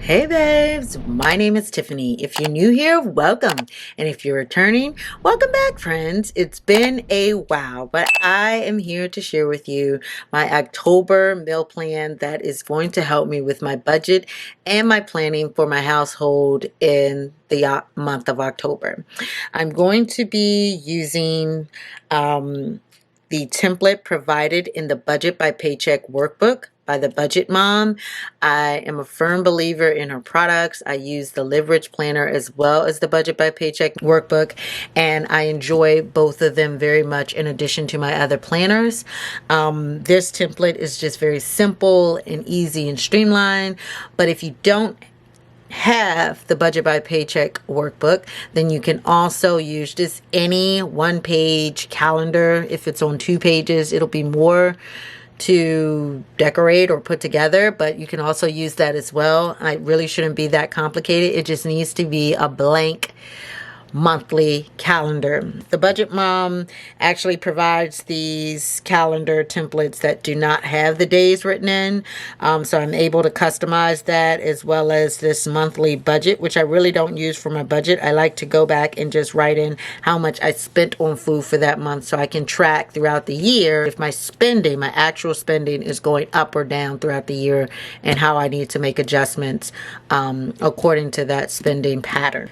Hey babes, my name is Tiffany. If you're new here, welcome. And if you're returning, welcome back, friends. It's been a while, but I am here to share with you my October meal plan that is going to help me with my budget and my planning for my household in the month of October. I'm going to be using the template provided in the Budget by Paycheck Workbook by the Budget Mom. I am a firm believer in her products. I use the Leverage Planner as well as the Budget by Paycheck Workbook, and I enjoy both of them very much in addition to my other planners. This template is just very simple and easy and streamlined, but if you don't have the Budget by Paycheck Workbook, then you can also use just any one-page calendar. If it's on 2 pages, it'll be more to decorate or put together, but you can also use that as well. It really shouldn't be that complicated. It just needs to be a blank monthly calendar. The Budget Mom actually provides these calendar templates that do not have the days written in, so I'm able to customize that, as well as this monthly budget, which I really don't use for my budget. I like to go back and just write in how much I spent on food for that month, so I can track throughout the year if my spending, my actual spending, is going up or down throughout the year, and how I need to make adjustments according to that spending pattern.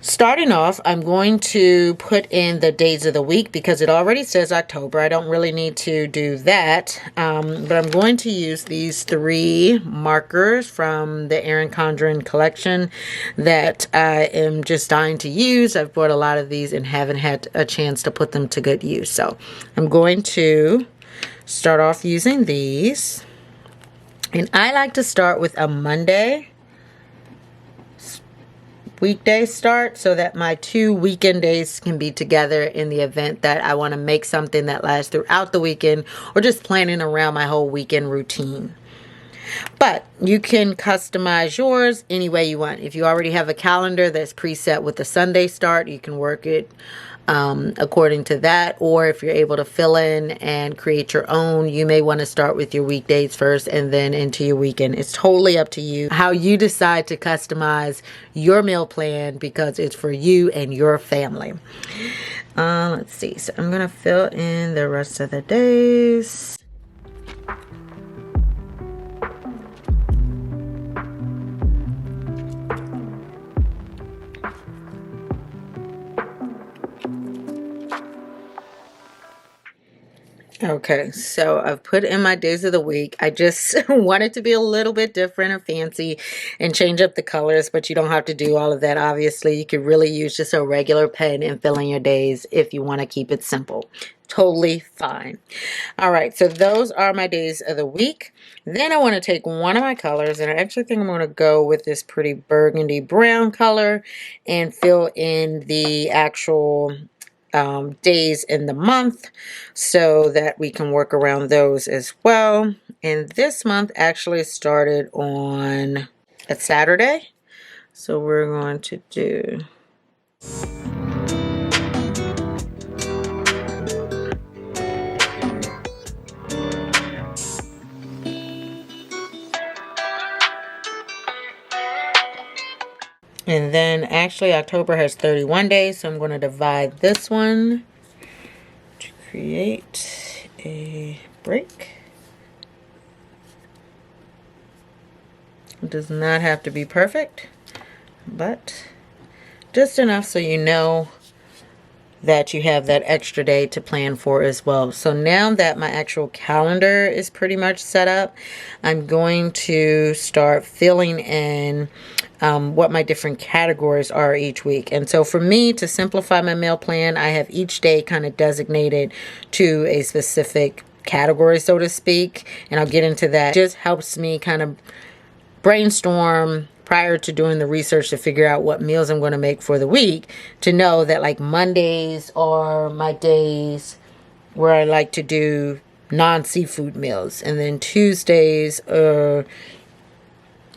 Starting off, I'm going to put in the days of the week because it already says October. I don't really need to do that, but I'm going to use these 3 markers from the Erin Condren collection that I am just dying to use. I've bought a lot of these and haven't had a chance to put them to good use. So I'm going to start off using these. And I like to start with a Monday weekday start so that my 2 weekend days can be together in the event that I want to make something that lasts throughout the weekend, or just planning around my whole weekend routine. But you can customize yours any way you want. If you already have a calendar that's preset with the Sunday start, you can work it according to that. Or if you're able to fill in and create your own, you may want to start with your weekdays first and then into your weekend. It's totally up to you how you decide to customize your meal plan, because it's for you and your family. Let's see. So I'm going to fill in the rest of the days. Okay, so I've put in my days of the week. I just want it to be a little bit different and fancy and change up the colors, but you don't have to do all of that, obviously. You could really use just a regular pen and fill in your days if you want to keep it simple. Totally fine. All right, so those are my days of the week. Then I want to take one of my colors, and I actually think I'm going to go with this pretty burgundy brown color and fill in the actual days in the month so that we can work around those as well. And this month actually started on a Saturday, so we're going to do and then actually October has 31 days, so I'm going to divide this one to create a break. It does not have to be perfect, but just enough so you know that you have that extra day to plan for as well. So now that my actual calendar is pretty much set up, I'm going to start filling in what my different categories are each week. And so for me, to simplify my meal plan, I have each day kind of designated to a specific category, so to speak, and I'll get into that. It just helps me kind of brainstorm prior to doing the research to figure out what meals I'm going to make for the week, to know that like Mondays are my days where I like to do non-seafood meals, and then Tuesdays are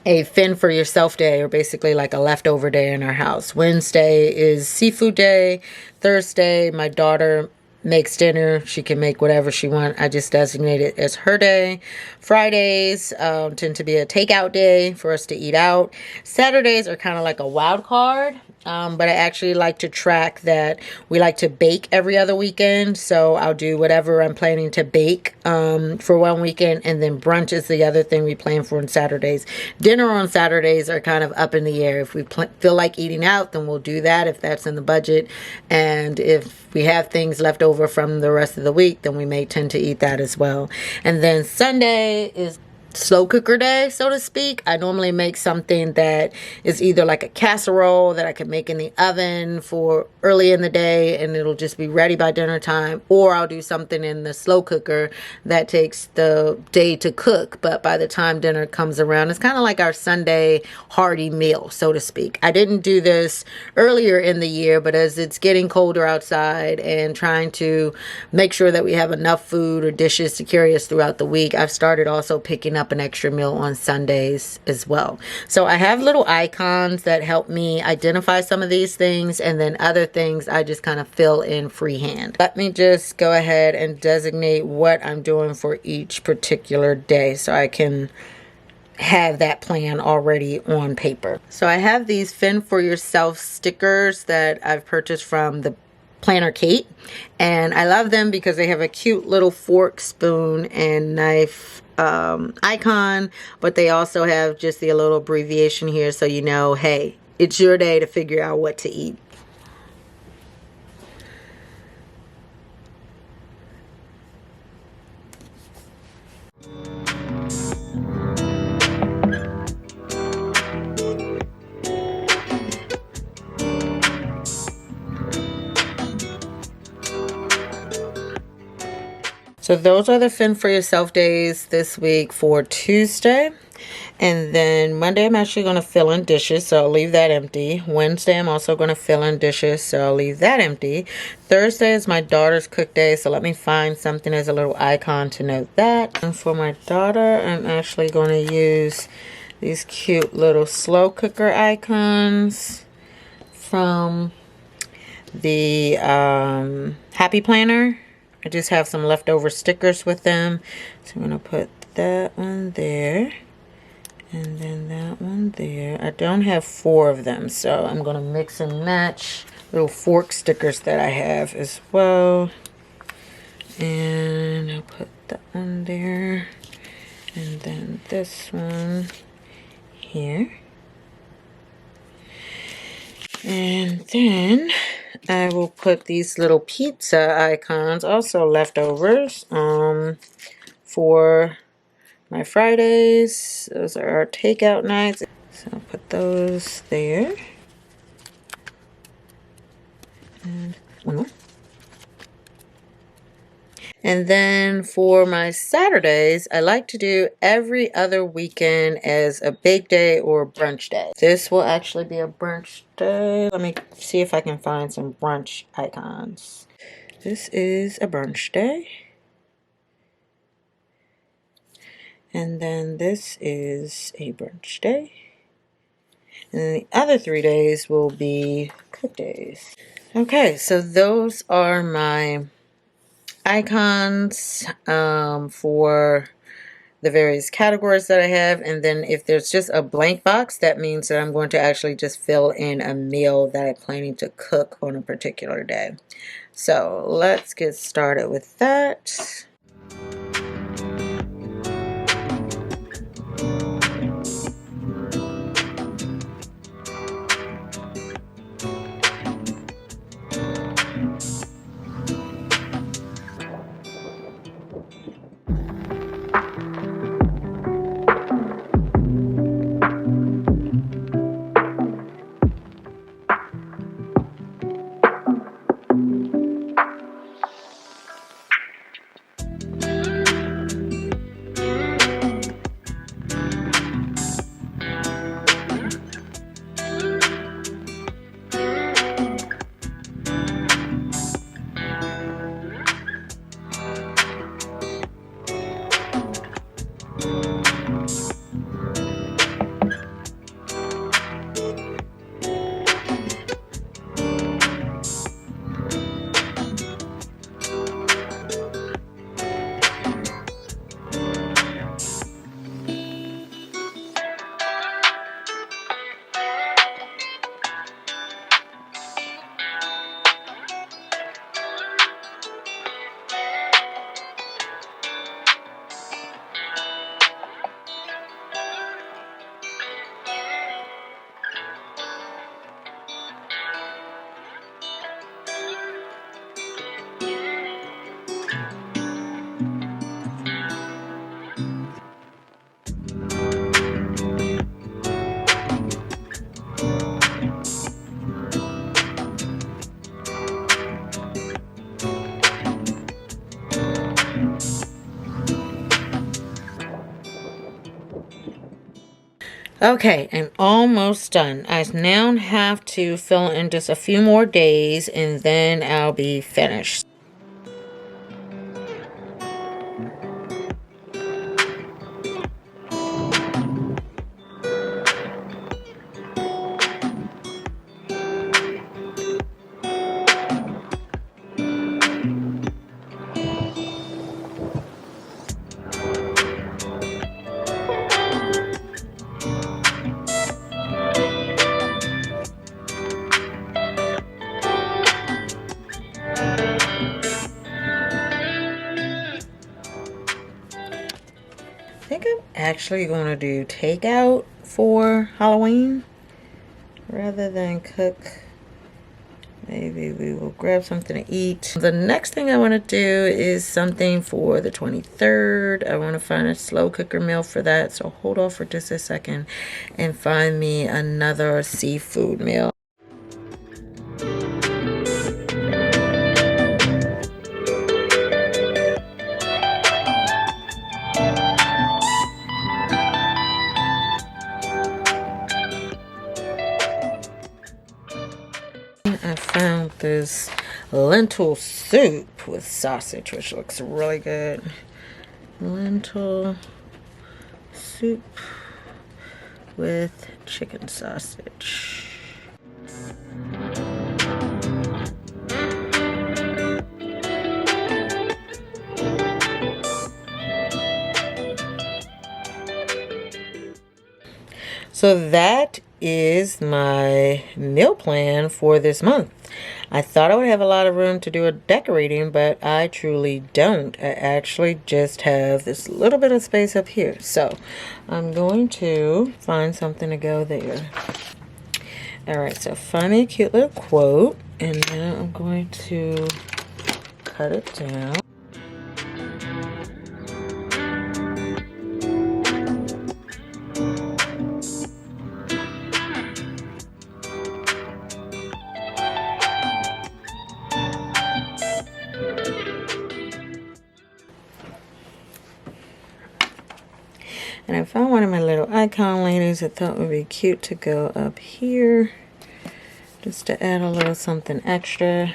a fend for yourself day, or basically like a leftover day in our house. Wednesday is seafood day. Thursday, my daughter makes dinner. She can make whatever she wants. I just designate it as her day. Fridays tend to be a takeout day for us to eat out. Saturdays are kind of like a wild card. But I actually like to track that we like to bake every other weekend. So I'll do whatever I'm planning to bake for one weekend. And then brunch is the other thing we plan for on Saturdays. Dinner on Saturdays are kind of up in the air. If we feel like eating out, then we'll do that if that's in the budget. And if we have things left over from the rest of the week, then we may tend to eat that as well. And then Sunday is slow cooker day, so to speak. I normally make something that is either like a casserole that I can make in the oven for early in the day and it'll just be ready by dinner time, or I'll do something in the slow cooker that takes the day to cook, but by the time dinner comes around, it's kind of like our Sunday hearty meal, so to speak. I didn't do this earlier in the year, but as it's getting colder outside and trying to make sure that we have enough food or dishes to carry us throughout the week, I've started also picking up an extra meal on Sundays as well. So I have little icons that help me identify some of these things, and then other things I just kind of fill in freehand. Let me just go ahead and designate what I'm doing for each particular day so I can have that plan already on paper. So I have these Fend for Yourself stickers that I've purchased from the Planner Kate, and I love them because they have a cute little fork, spoon, and knife icon, but they also have just the little abbreviation here so you know, hey, it's your day to figure out what to eat. So those are the Fend for Yourself days this week for Tuesday. And then Monday, I'm actually going to fill in dishes, so I'll leave that empty. Wednesday, I'm also going to fill in dishes, so I'll leave that empty. Thursday is my daughter's cook day, so let me find something as a little icon to note that. And for my daughter, I'm actually going to use these cute little slow cooker icons from the Happy Planner. I just have some leftover stickers with them. So I'm going to put that one there. And then that one there. I don't have 4 of them, so I'm going to mix and match little fork stickers that I have as well. And I'll put that one there. And then this one here. And then I will put these little pizza icons, also leftovers, for my Fridays. Those are our takeout nights. So I'll put those there. And one more. And then for my Saturdays, I like to do every other weekend as a bake day or brunch day. This will actually be a brunch day. Let me see if I can find some brunch icons. This is a brunch day. And then this is a brunch day. And then the other 3 days will be cook days. Okay, so those are my icons for the various categories that I have. And then if there's just a blank box, that means that I'm going to actually just fill in a meal that I'm planning to cook on a particular day. So let's get started with that. Okay, and almost done. I now have to fill in just a few more days and then I'll be finished. I think I'm actually going to do takeout for Halloween rather than cook. Maybe we will grab something to eat. The next thing I want to do is something for the 23rd. I want to find a slow cooker meal for that. So hold off for just a second and find me another seafood meal. I found this lentil soup with sausage, which looks really good. Lentil soup with chicken sausage. So that is my meal plan for this month. I thought I would have a lot of room to do a decorating, but I truly don't. I actually just have this little bit of space up here. So I'm going to find something to go there. All right, so find me a cute little quote, and then I'm going to cut it down. And I found one of my little icon ladies I thought would be cute to go up here, just to add a little something extra.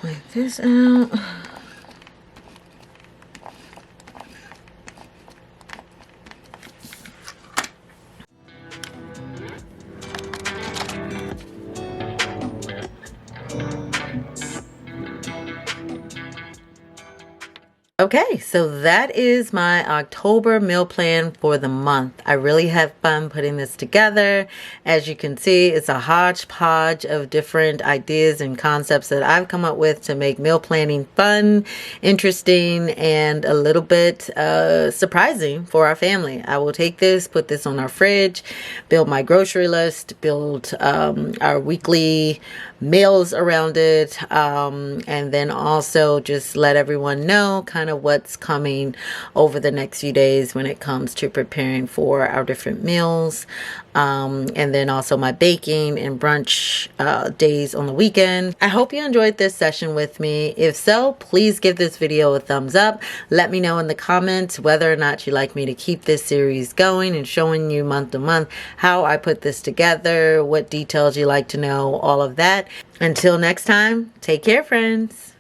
Like this out. Okay, so that is my October meal plan for the month. I really have fun putting this together. As you can see, it's a hodgepodge of different ideas and concepts that I've come up with to make meal planning fun, interesting, and a little bit surprising for our family. I will take this, put this on our fridge, build my grocery list, build our weekly meals around it, and then also just let everyone know kind of what's coming over the next few days when it comes to preparing for our different meals, and then also my baking and brunch days on the weekend. I hope you enjoyed this session with me. If so, please give this video a thumbs up. Let me know in the comments whether or not you'd like me to keep this series going and showing you month to month how I put this together, what details you like to know, all of that. Until next time, take care, friends.